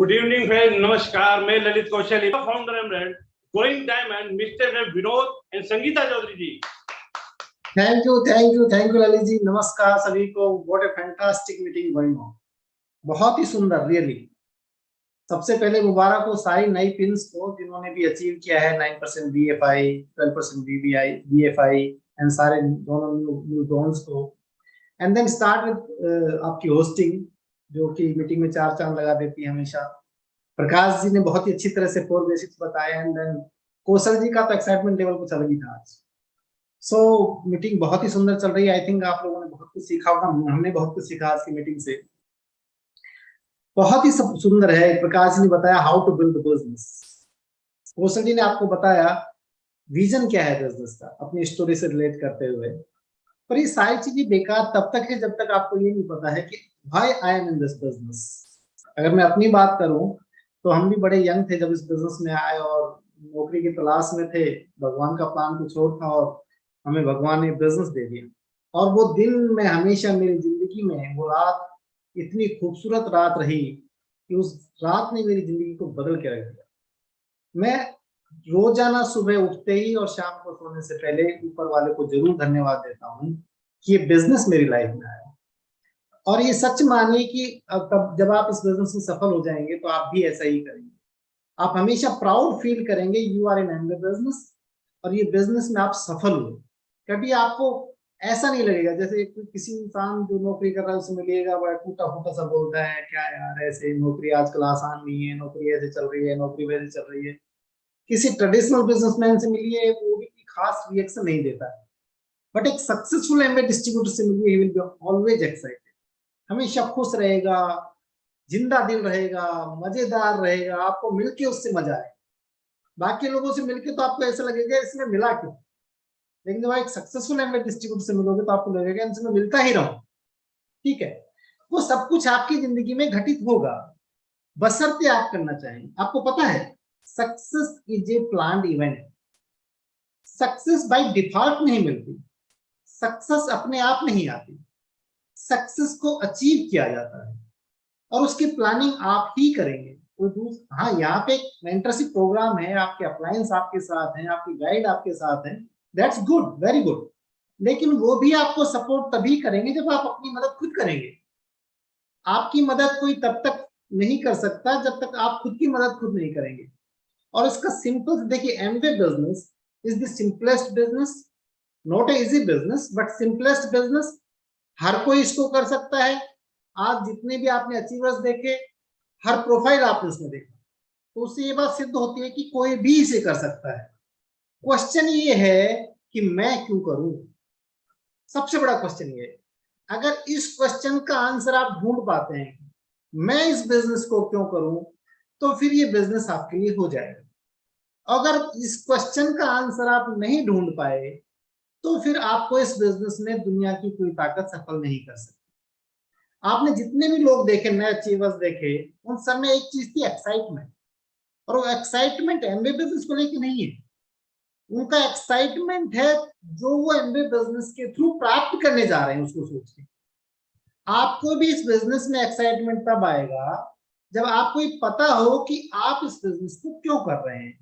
Good evening friend, नमस्कार। मैं Lalit Kaushal, founder and brand going diamond, mister Vinod and Sangeeta Chaudhary ji. Thank you Lalit ji. नमस्कार सभी को। What a fantastic meeting going on. बहुत ही सुंदर, रियली। सबसे पहले मुबारक हो सारी नई पिंस को जिन्होंने भी अचीव किया है 9% BFI, 12% BFI एंड सारे दोनों न्यू ड्रोन्स को। एंड देन स्टार्ट विद आपकी होस्टिंग, जो कि मीटिंग में चार चांद लगा देती है हमेशा। प्रकाश जी ने बहुत ही अच्छी तरह से 4 बेसिक्स बताए। एंड देन कौशल जी का तो एक्साइटमेंट लेवल कुछ अलग ही था आज। सो मीटिंग बहुत ही सुंदर चल रही है। आई थिंक आप लोगों ने बहुत कुछ सीखा होगा, हमने बहुत कुछ सीखा आज की मीटिंग से। बहुत ही सुंदर है। प्रकाश जी ने बताया हाउ टू बिल्ड बिजनेस, कौशल जी ने आपको बताया विजन क्या है बिजनेस का, अपनी स्टोरी से रिलेट करते हुए। पर ये सारी चीजें बेकार तब तक है जब तक आपको ये नहीं पता है कि why I am in this business. अगर मैं अपनी बात करूं तो हम भी बड़े यंग थे जब इस बिजनेस में आए और नौकरी की तलाश में थे। भगवान का प्लान कुछ और था और हमें भगवान ने बिजनेस दे दिया। और वो दिन में हमेशा मेरी जिंदगी में वो रात इतनी खूबसूरत रात रही कि उस रात ने मेरी जिंदगी को बदल के रख दिया। मैं रोजाना सुबह उठते ही और शाम को सोने से पहले ऊपर वाले को जरूर धन्यवाद देता हूँ कि ये बिजनेस मेरी लाइफ में आया। और ये सच मानिए कि अब तब जब आप इस बिजनेस में सफल हो जाएंगे तो आप भी ऐसा ही करेंगे। आप हमेशा प्राउड फील करेंगे you are in and business, और ये बिजनेस में आप सफल हुए। कभी आपको ऐसा नहीं लगेगा जैसे किसी इंसान जो नौकरी कर रहा है उसमें मिलेगा बड़ा टूटा फूटा सा बोलता है, क्या यार ऐसे नौकरी आजकल आसान नहीं है, नौकरी ऐसे चल रही है, नौकरी वैसे चल रही है। किसी ट्रेडिशनल बिजनेसमैन से मिलिए, वो भी खास रिएक्शन नहीं देता है। बट एक सक्सेसफुल एमबी डिस्ट्रीब्यूटर से मिलिए, he will be always excited, हमेशा खुश रहेगा, जिंदा दिल रहेगा, मजेदार रहेगा, आपको मिलके उससे मजा आए। बाकी लोगों से मिलके तो आपको ऐसा लगेगा इसमें मिला क्यों, लेकिन जब एक सक्सेसफुल एमबी डिस्ट्रीब्यूटर से मिलोगे तो आपको लगेगा इनसे मैं मिलता ही रहूं। ठीक है, वो सब कुछ आपकी जिंदगी में घटित होगा, बशर्ते आप करना चाहेंगे। आपको पता है success is a planned event. Success by default नहीं मिलती, सक्सेस अपने आप नहीं आती। सक्सेस को अचीव किया जाता है और उसकी प्लानिंग आप ही करेंगे। हाँ, यहाँ पे एक मेंटरशिप प्रोग्राम है, आपके अप्लायंस आपके साथ हैं, आपकी गाइड आपके साथ हैं, दैट्स गुड, वेरी गुड। लेकिन वो भी आपको सपोर्ट तभी करेंगे जब आप अपनी मदद खुद करेंगे। आपकी मदद कोई तब तक नहीं कर सकता जब तक आप खुद की मदद खुद नहीं करेंगे। और इसका सिंपल देखिए, Amway business is the simplest business, not a easy business but simplest business. हर कोई इसको कर सकता है। आज जितने भी आपने अचीवर्स देखे, हर प्रोफाइल आपने उसमें देखा, तो उससे ये बात सिद्ध होती है कि कोई भी इसे कर सकता है। क्वेश्चन ये है कि मैं क्यों करूं। सबसे बड़ा क्वेश्चन ये है। अगर इस क्वेश्चन का आंसर आप ढूंढ पाते हैं, मैं इस बिजनेस को क्यों करूं, तो फिर ये बिजनेस आपके लिए हो जाएगा। अगर इस क्वेश्चन का आंसर आप नहीं ढूंढ पाए तो फिर आपको इस बिजनेस में दुनिया की कोई ताकत सफल नहीं कर सकती। आपने जितने भी लोग देखे, नए अचीवर्स देखे, उन सब में एक चीज थी, एक्साइटमेंट। और वो एक्साइटमेंट एमबी बिजनेस को लेकर नहीं है, उनका एक्साइटमेंट है जो वो एमबी बिजनेस के थ्रू प्राप्त करने जा रहे हैं उसको सोच के। आपको भी इस बिजनेस में एक्साइटमेंट तब आएगा जब आपको ये पता हो कि आप इस बिजनेस को क्यों कर रहे हैं,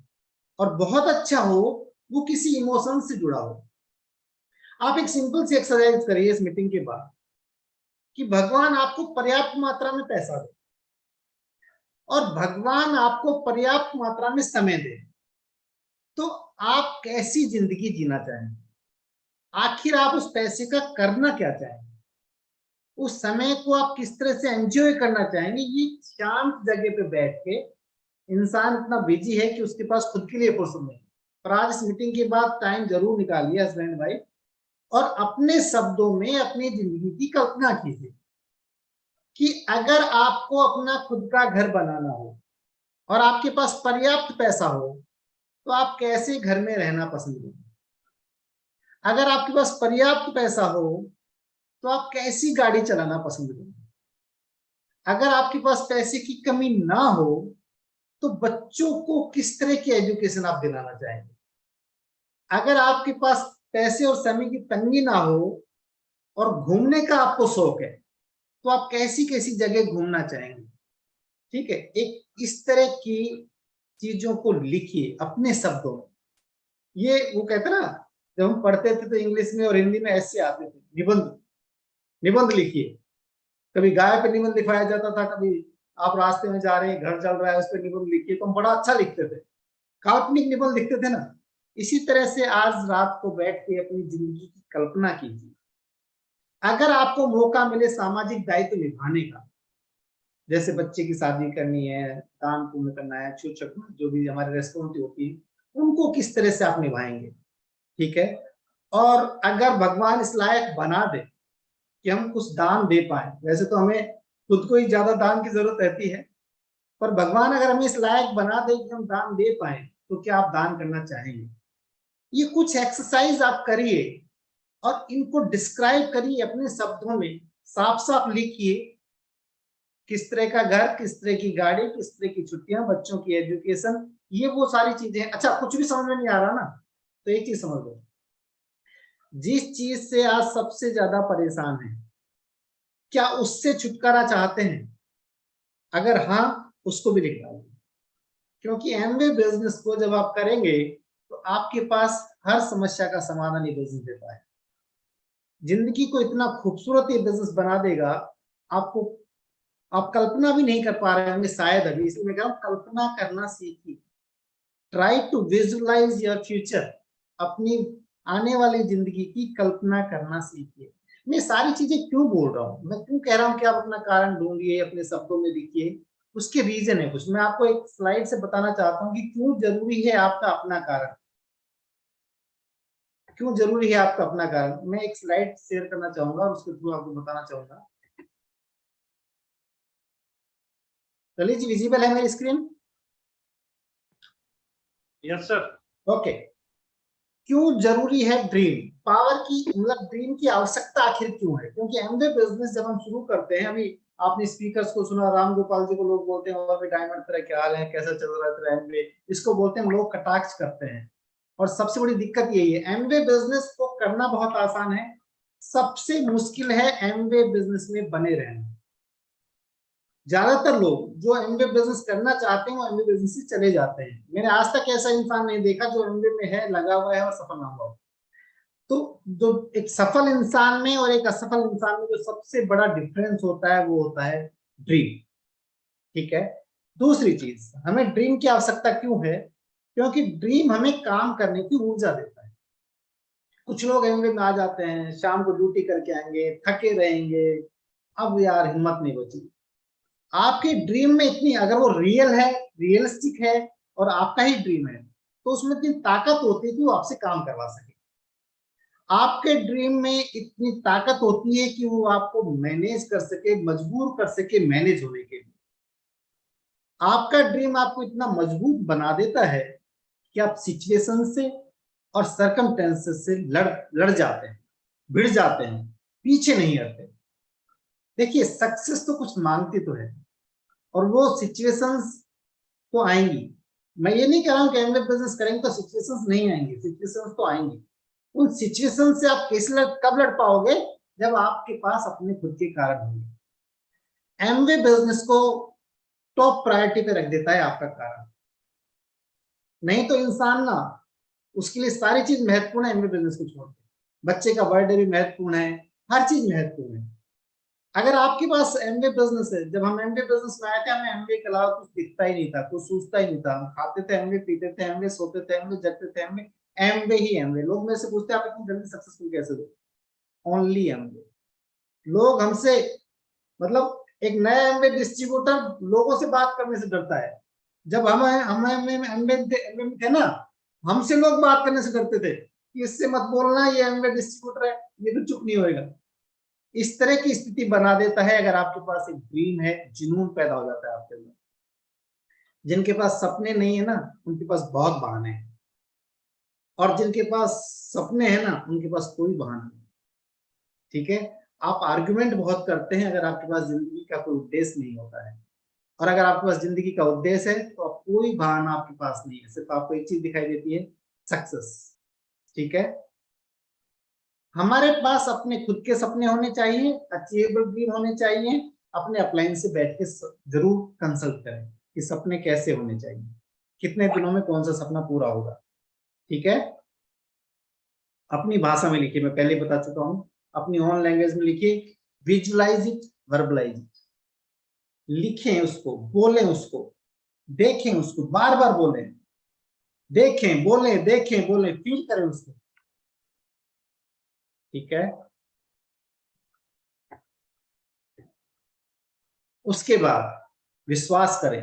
और बहुत अच्छा हो, वो किसी इमोशन से जुड़ा हो। आप एक सिंपल सी एक्सरसाइज करिए इस मीटिंग के बाद कि भगवान आपको पर्याप्त मात्रा में पैसा दे और भगवान आपको पर्याप्त मात्रा में समय दे, तो आप कैसी जिंदगी जीना चाहेंगे? आखिर आप उस पैसे का करना क्या चाहेंगे? उस समय को आप किस तरह से एंजॉय करना चाहेंगे? ये शांत जगह पे बैठ के, इंसान इतना बिजी है कि उसके पास खुद के लिए फुर्सत नहीं। पर आज इस मीटिंग के बाद टाइम जरूर निकालिए हस्बैंड भाई, और अपने शब्दों में अपनी जिंदगी की कल्पना कीजिए कि अगर आपको अपना खुद का घर बनाना हो और आपके पास पर्याप्त पैसा हो तो आप कैसे घर में रहना पसंद करेंगे? अगर आपके पास पर्याप्त पैसा हो तो आप कैसी गाड़ी चलाना पसंद करेंगे? अगर आपके पास पैसे की कमी ना हो तो बच्चों को किस तरह की एजुकेशन आप दिलाना चाहेंगे? अगर आपके पास पैसे और समय की तंगी ना हो और घूमने का आपको शौक है तो आप कैसी कैसी जगह घूमना चाहेंगे? ठीक है, एक इस तरह की चीजों को लिखिए अपने शब्दों में। ये वो कहते ना, जब हम पढ़ते थे तो इंग्लिश में और हिंदी में ऐसे आते थे, निबंध, निबंध लिखिए। कभी गाय पे निबंध लिखवाया जाता था, कभी आप रास्ते में जा रहे हैं, घर चल रहा है, उस पर निबंध लिखिए, तो हम बड़ा अच्छा लिखते थे, काल्पनिक निबंध लिखते थे ना। इसी तरह से आज रात को बैठ के अपनी जिंदगी की कल्पना कीजिए। अगर आपको मौका मिले सामाजिक दायित्व निभाने का, जैसे बच्चे की शादी करनी है, दान पुण्य करना है, छूत छूट जो भी हमारी रेस्पॉन्सिबिलिटी होती है, उनको किस तरह से आप निभाएंगे, ठीक है। और अगर भगवान इस लायक बना दे कि हम कुछ दान दे पाए, वैसे तो हमें खुद को ही ज्यादा दान की जरूरत रहती है, पर भगवान अगर हमें इस लायक बना दे कि हम दान दे पाए, तो क्या आप दान करना चाहेंगे? ये कुछ एक्सरसाइज आप करिए और इनको डिस्क्राइब करिए अपने शब्दों में, साफ साफ लिखिए। किस तरह का घर, किस तरह की गाड़ी, किस तरह की छुट्टियां, बच्चों की एजुकेशन, ये वो सारी चीजें। अच्छा, कुछ भी समझ में नहीं आ रहा ना, तो एक चीज समझ लो, जिस चीज से आज सबसे ज्यादा परेशान है, क्या उससे छुटकारा चाहते हैं? अगर हाँ, उसको भी लिख डालिए, क्योंकि एमवे बिजनेस को जब आप करेंगे तो आपके पास हर समस्या का समाधान ये बिजनेस देता है। जिंदगी को इतना खूबसूरत ये बिजनेस बना देगा, आपको, आप कल्पना भी नहीं कर पा रहे होंगे शायद अभी, इसलिए मैं कह रहा हूं कल्पना करना सीखिए। Try to visualise your future, अपनी आने वाली जिंदगी की कल्पना करना सीखिए। मैं सारी चीजें क्यों बोल रहा हूँ, मैं क्यों कह रहा हूँ कि आप अपना कारण ढूंढिए, अपने शब्दों में लिखिए, उसके रीजन है कुछ। मैं आपको एक स्लाइड से बताना चाहता हूँ कि क्यों जरूरी है आपका अपना कारण, क्यों जरूरी है आपका अपना कारण। मैं एक स्लाइड शेयर करना चाहूंगा और उसके थ्रू आपको बताना चाहूंगा। ललित जी, विजिबल है मेरी स्क्रीन? Yes sir. ओके। क्यों जरूरी है ड्रीम पावर की, मतलब ड्रीम की आवश्यकता आखिर क्यों है? क्योंकि एमवे बिजनेस जब हम शुरू करते हैं, अभी आपने स्पीकर्स को सुना, राम गोपाल जी को लोग बोलते हैं और भी डायमंड तेरा क्या हाल है, कैसा चल रहा है तेरा एमवे, इसको बोलते हैं, लोग कटाक्ष करते हैं। और सबसे बड़ी दिक्कत यही है, एमवे बिजनेस को करना बहुत आसान है, सबसे मुश्किल है एमवे बिजनेस में बने रहना। ज्यादातर लोग जो एमवे बिजनेस करना चाहते हैं वो एमवे बिजनेस से चले जाते हैं। मैंने आज तक ऐसा इंसान नहीं देखा जो एमवे में है, लगा हुआ है और सफल ना हुआ। तो जो एक सफल इंसान में और एक असफल इंसान में जो सबसे बड़ा डिफरेंस होता है वो होता है ड्रीम, ठीक है। दूसरी चीज, हमें ड्रीम की आवश्यकता क्यों है? क्योंकि ड्रीम हमें काम करने की ऊर्जा देता है। कुछ लोग एमवे में आ जाते हैं, शाम को ड्यूटी करके आएंगे, थके रहेंगे, अब यार हिम्मत नहीं बची। आपके ड्रीम में इतनी, अगर वो रियल है, रियलिस्टिक है और आपका ही ड्रीम है, तो उसमें इतनी ताकत होती है कि वो आपसे काम करवा सके। आपके ड्रीम में इतनी ताकत होती है कि वो आपको मैनेज कर सके, मजबूर कर सके मैनेज होने के लिए। आपका ड्रीम आपको इतना मजबूत बना देता है कि आप सिचुएशन से और सरकमटेंसेस से लड़ जाते हैं, भिड़ जाते हैं, पीछे नहीं हटते। देखिए, सक्सेस तो कुछ मांगती तो है और वो सिचुएशंस तो आएंगी। मैं ये नहीं कह रहा हूं कि एमवे बिजनेस करेंगे तो सिचुएशंस नहीं आएंगी, सिचुएशंस तो आएंगी। उन सिचुएशन से आप कैसे कब लड़ पाओगे? जब आपके पास अपने खुद के कारण होंगे। एमवे बिजनेस को टॉप प्रायोरिटी पे रख देता है आपका कारण। नहीं तो इंसान ना, उसके लिए सारी चीज महत्वपूर्ण है, एमवे बिजनेस को छोड़ के। बच्चे का बर्थडे भी महत्वपूर्ण है, हर चीज महत्वपूर्ण है। अगर आपके पास एमवे बिजनेस है, जब हम एमवे बिजनेस में आए थे, हमें एमवे के अलावा कुछ दिखता ही नहीं था, कुछ सोचता ही नहीं था। हम खाते थे एमवे, पीते थे एमवे, सोते थे एमवे, जगते थे एमवे, एमवे ही एमवे। लोग मेरे से पूछते हैं आप इतनी जल्दी सक्सेसफुल कैसे हो? Only Amway. लोग हमसे, मतलब एक नया एमवे डिस्ट्रीब्यूटर लोगों से बात करने से डरता है। जब हम एमवे में थे ना, हमसे लोग बात करने से डरते थे कि इससे मत बोलना, ये एमवे डिस्ट्रीब्यूटर है, ये तो चुप नहीं होएगा। इस तरह की स्थिति बना देता है। अगर आपके पास एक ड्रीम है, जुनून पैदा हो जाता है आपके अंदर। जिनके पास सपने नहीं है ना, उनके पास बहुत बहाने हैं, और जिनके पास सपने हैं ना, उनके पास कोई बहाना नहीं, ठीक है। आप आर्गुमेंट बहुत करते हैं अगर आपके पास जिंदगी का कोई उद्देश्य नहीं होता है। और अगर आपके पास जिंदगी का उद्देश्य है तो आप कोई बहाना आपके पास नहीं है, सिर्फ आपको एक चीज दिखाई देती है, सक्सेस, ठीक है। हमारे पास अपने खुद के सपने होने चाहिए, अचीवेबल ड्रीम होने चाहिए, अपने अपलाइन से बैठ के जरूर कंसल्ट करें कि सपने कैसे होने चाहिए, कितने दिनों में कौन सा सपना पूरा होगा। ठीक है, अपनी भाषा में लिखिए, मैं पहले बता चुका हूं, अपनी ओन लैंग्वेज में लिखिए, विजुअलाइज इट, वर्बलाइज इट, लिखें उसको, बोलें उसको, देखें उसको, बार बार बोलें, देखें बोलें, देखें बोलें, फील करें उसको। ठीक है, उसके बाद विश्वास करें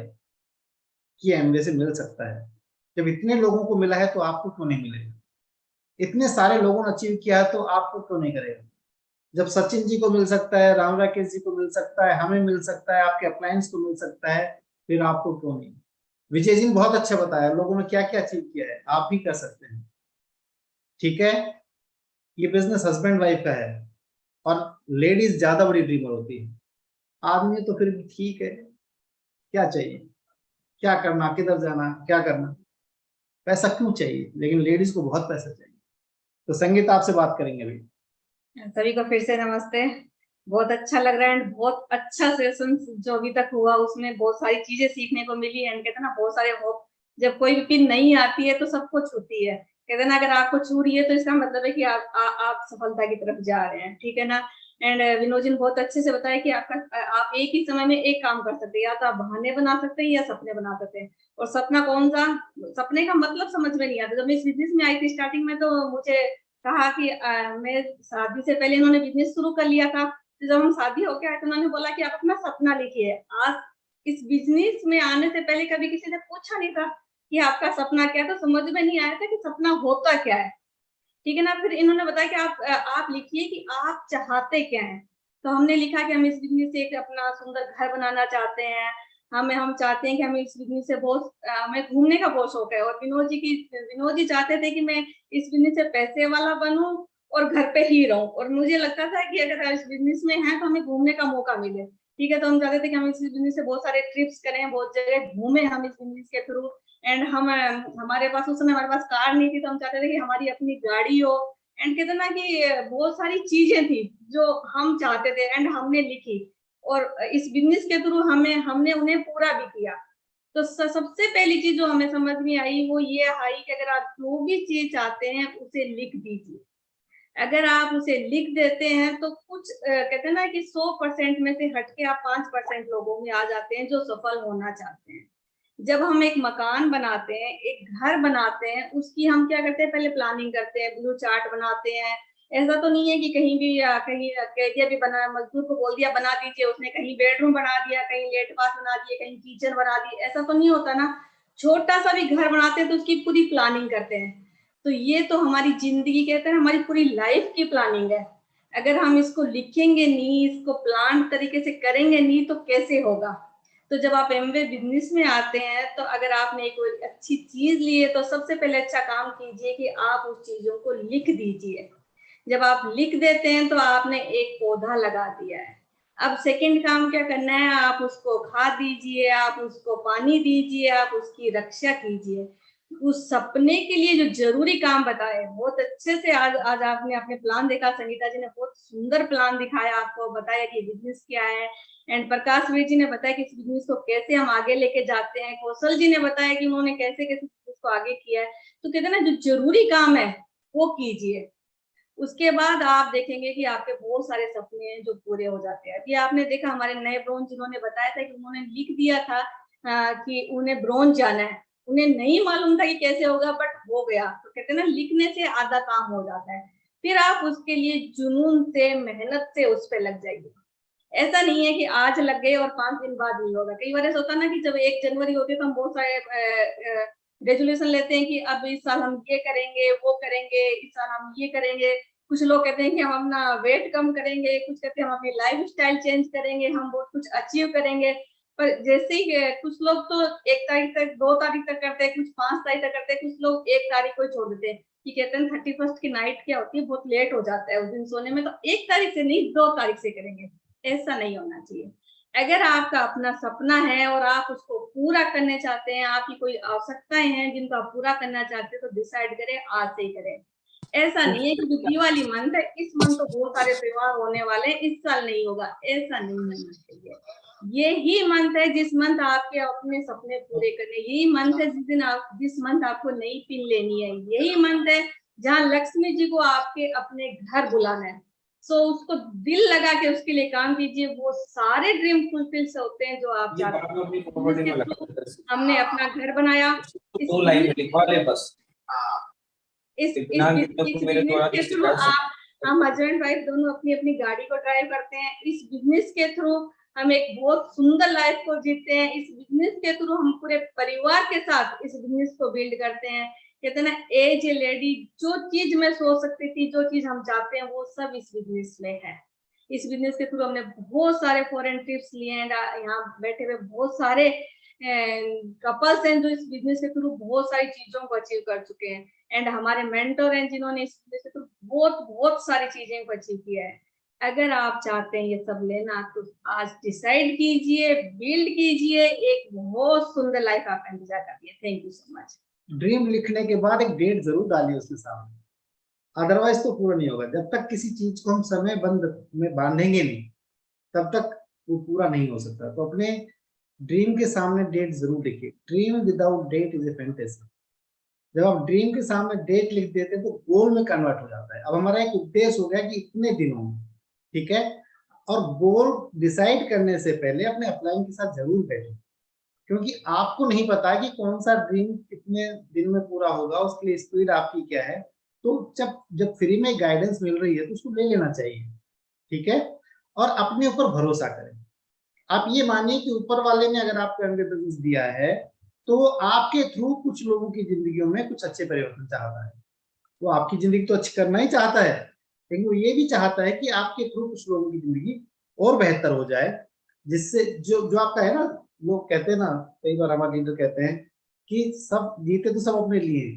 कि एमवे से मिल सकता है। जब इतने लोगों को मिला है तो आपको क्यों नहीं मिलेगा? इतने सारे लोगों ने अचीव किया है तो आपको क्यों नहीं करेगा? जब सचिन जी को मिल सकता है, राम राकेश जी को मिल सकता है, हमें मिल सकता है, आपके अप्लायंस को मिल सकता है, फिर आपको क्यों नहीं? विजय जी ने बहुत अच्छा बताया लोगों ने क्या क्या अचीव किया है, आप भी कर सकते हैं। ठीक है, ये बिजनेस हस्बैंड वाइफ का है और लेडीज ज्यादा बड़ी ड्रीमर होती है। आदमी तो फिर भी ठीक है, क्या चाहिए, क्या करना, किधर जाना, क्या करना, पैसा क्यों चाहिए, लेकिन लेडीज को बहुत पैसा चाहिए। तो संगीत आपसे बात करेंगे अभी। सभी को फिर से नमस्ते। बहुत अच्छा लग रहा है एंड बहुत अच्छा सेशन जो अभी तक हुआ उसमें बहुत सारी चीजें सीखने को मिली एंड कहते हैं ना बहुत सारे होप, जब कोई भी पिन नहीं आती है तो सबको छूती है, कहते हैं ना अगर आपको छू रही है तो इसका मतलब है कि आप सफलता की तरफ जा रहे हैं। ठीक है ना। एंड विनोद जी ने बहुत अच्छे से बताया कि आप एक ही समय में एक काम कर सकते हैं, या तो आप बहाने बना सकते हैं या सपने बना सकते हैं। और सपना कौन सा, सपने का मतलब समझ में नहीं आता। जब मैं इस बिजनेस में आई थी स्टार्टिंग में तो मुझे कहा कि मैं शादी से पहले इन्होंने बिजनेस शुरू कर लिया था, तो जब हम शादी हो गया तो उन्होंने बोला कि आप अपना सपना लिखिए। आज इस बिजनेस में आने से पहले कभी किसी ने पूछा नहीं था कि आपका सपना क्या है, तो समझ में नहीं आया था कि सपना होता क्या है। ठीक है ना। फिर इन्होंने बताया कि आप लिखिए कि आप चाहते क्या हैं। तो हमने लिखा कि हम इस बिजनेस से एक अपना सुंदर घर बनाना चाहते हैं, हम चाहते हैं कि हमें इस बिजनेस से बहुत हमें घूमने का बहुत शौक है। और विनोद जी चाहते थे कि मैं इस बिजनेस से पैसे वाला बनूं और घर पे ही रहूं। और मुझे लगता था कि अगर इस बिजनेस में है तो हमें घूमने का मौका मिले। ठीक है, तो हम चाहते थे कि हम इस बिजनेस से बहुत सारे ट्रिप्स करें, बहुत जगह घूमे हम इस बिजनेस के थ्रू। एंड हमारे पास उस समय हमारे पास कार नहीं थी, तो हम चाहते थे कि हमारी अपनी गाड़ी हो। एंड कहते ना कि बहुत सारी चीजें थी जो हम चाहते थे एंड हमने लिखी, और इस बिजनेस के थ्रू हमने उन्हें पूरा भी किया। तो सबसे पहली चीज जो हमें समझ में आई वो ये आई कि अगर आप जो भी चीज चाहते हैं उसे लिख दीजिए। अगर आप उसे लिख देते हैं तो कुछ कहते हैं ना कि 100% में से हटके आप 5% लोगों में आ जाते हैं जो सफल होना चाहते हैं। जब हम एक मकान बनाते हैं, एक घर बनाते हैं, उसकी हम क्या करते हैं, पहले प्लानिंग करते हैं, ब्लू चार्ट बनाते हैं। ऐसा तो नहीं है कि कहीं भी कहीं कह दिया भी बना, मजदूर को बोल दिया बना दीजिए, उसने कहीं बेडरूम बना दिया, कहीं लेट बाथ बना दिए, कहीं किचन बना दी, ऐसा तो नहीं होता ना। छोटा सा भी घर बनाते हैं तो उसकी पूरी प्लानिंग करते हैं। तो ये तो हमारी जिंदगी, कहते हैं हमारी पूरी लाइफ की प्लानिंग है। अगर हम इसको लिखेंगे नहीं, इसको प्लान तरीके से करेंगे नहीं तो कैसे होगा। तो जब आप एमवे बिजनेस में आते हैं तो अगर आपने कोई अच्छी चीज ली है तो सबसे पहले अच्छा काम कीजिए कि आप उस चीजों को लिख दीजिए। जब आप लिख देते हैं तो आपने एक पौधा लगा दिया है। अब सेकंड काम क्या करना है, आप उसको खाद दीजिए, आप उसको पानी दीजिए, आप उसकी रक्षा कीजिए। उस सपने के लिए जो जरूरी काम बताए बहुत अच्छे से आज आपने अपने प्लान देखा, संगीता जी ने बहुत सुंदर प्लान दिखाया, आपको बताया कि बिजनेस क्या है। एंड प्रकाश वीर जी ने बताया कि इस बिजनेस को कैसे हम आगे लेके जाते हैं, कौशल जी ने बताया कि उन्होंने कैसे कैसे इसको आगे किया है। तो कहते हैं ना जो जरूरी काम है वो कीजिए, उसके बाद आप देखेंगे कि आपके बहुत सारे सपने हैं जो पूरे हो जाते हैं। अभी आपने देखा हमारे नए ब्रोंज जिन्होंने बताया था कि उन्होंने लिख दिया था कि उन्हें ब्रोंज जाना है, उन्हें नहीं मालूम था कि कैसे होगा बट हो गया। तो कहते हैं ना लिखने से आधा काम हो जाता है। फिर आप उसके लिए जुनून से मेहनत से उस पर लग जाइए। ऐसा नहीं है कि आज लग गए और 5 दिन बाद नहीं होगा। कई बार ऐसा होता है ना कि जब 1 जनवरी होती है तो हम बहुत सारे रेजोल्यूशन लेते हैं कि अब इस साल हम ये करेंगे, वो करेंगे, इस साल हम ये करेंगे। कुछ लोग कहते हैं कि हम अपना वेट कम करेंगे, कुछ कहते हैं हम अपनी लाइफ स्टाइल चेंज करेंगे, हम बहुत कुछ अचीव करेंगे। पर जैसे ही कुछ लोग तो 1 तारीख तक, 2 तारीख तक करते हैं, कुछ 5 तारीख तक करते हैं, कुछ लोग 1 तारीख को छोड़ देते हैं कि कहते हैं 31st की नाइट क्या होती है, बहुत लेट हो जाता है उस दिन सोने में, तो 1 तारीख से नहीं 2 तारीख से करेंगे। ऐसा नहीं होना चाहिए। अगर आपका अपना सपना है और आप उसको पूरा करने चाहते हैं, आपकी कोई आवश्यकताएं हैं जिनको आप पूरा करना चाहते हैं, तो डिसाइड करें, आज से ही करें। ऐसा नहीं है कि दिवाली मंथ है, इस मंथ तो बहुत सारे त्योहार होने वाले हैं, इस साल नहीं होगा, ऐसा नहीं होना चाहिए। ये ही मंथ है जिस मंथ आपके अपने सपने पूरे करने, यही मंथ है जिस मंथ आपको नई पिन लेनी है, यही मंथ है जहाँ लक्ष्मी जी को आपके अपने घर बुलाना है। सो उसको दिल लगा के उसके लिए काम कीजिए, वो सारे ड्रीम फुलफिल होते हैं जो आप चाहते हैं। हमने अपना घर बनाया, इस दो लाइन में लिखवा ले बस। इस बिजनेस के थ्रू हम हस्बैंड वाइफ दोनों अपनी अपनी गाड़ी को ड्राइव करते हैं। इस बिजनेस के थ्रू हम एक बहुत सुंदर लाइफ को जीते हैं। इस बिजनेस के थ्रू हम पूरे परिवार के साथ इस बिजनेस को बिल्ड करते हैं। कहते हैं ना, एज ए लेडी, जो चीज मैं सोच सकती थी, जो चीज हम चाहते हैं, वो सब इस बिजनेस में है। इस बिजनेस के थ्रू हमने बहुत सारे फॉरेन ट्रिप्स लिए हैं। यहाँ बैठे हुए बहुत सारे कपल्स हैं जो इस बिजनेस के थ्रू बहुत सारी चीजों को अचीव कर चुके हैं। एंड हमारे मेंटर हैं जिन्होंने इस बिजनेस के थ्रू बहुत बहुत सारी चीजें को अचीव किया है। अगर आप चाहते हैं ये सब लेना, तो आज डिसाइड कीजिए, बिल्ड कीजिए, एक बहुत सुंदर लाइफ आप इंतजार करिए। Thank you so much. Dream लिखने के बाद एक डेट जरूर डालिए उसके सामने, अदरवाइज तो पूरा नहीं होगा। जब तक किसी चीज को हम समय बंद में बांधेंगे नहीं, तब तक वो पूरा नहीं हो सकता। तो अपने ड्रीम के सामने डेट जरूर लिखिए। Dream without date is a fantasy. जब आप ड्रीम के सामने डेट लिख देते हैं तो गोल में कन्वर्ट हो जाता है। अब हमारा एक उद्देश्य हो गया कि इतने दिनों में, ठीक है। और गोल डिसाइड करने से पहले अपने अपलाइन के साथ जरूर बैठे, क्योंकि आपको नहीं पता कि कौन सा ड्रीम कितने दिन में पूरा होगा, उसके लिए स्पीड आपकी क्या है। तो जब फ्री में गाइडेंस मिल रही है तो उसको ले लेना चाहिए, ठीक है। और अपने ऊपर भरोसा करें। आप ये मानिए कि ऊपर वाले ने अगर आपको एम्बिशंस दिया है, तो आपके थ्रू कुछ लोगों की जिंदगियों में कुछ अच्छे परिवर्तन चाहता है। वो आपकी जिंदगी तो अच्छी करना ही चाहता है, लेकिन वो ये भी चाहता है कि आपके थ्रू कुछ लोगों की जिंदगी और बेहतर हो जाए, जिससे जो आपका है ना, लोग कहते हैं ना, कई बार हमारे लीडर कहते हैं कि सब जीते तो सब अपने लिए,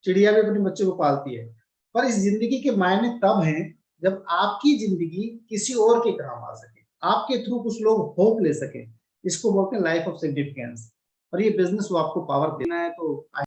चिड़िया भी अपने बच्चों को पालती है, पर इस जिंदगी के मायने तब हैं जब आपकी जिंदगी किसी और के काम आ सके, आपके थ्रू कुछ लोग होप ले सके। इसको बोलते हैं लाइफ ऑफ सिग्निफिकेंस। और ये बिजनेस वो आपको पावर देना है। तो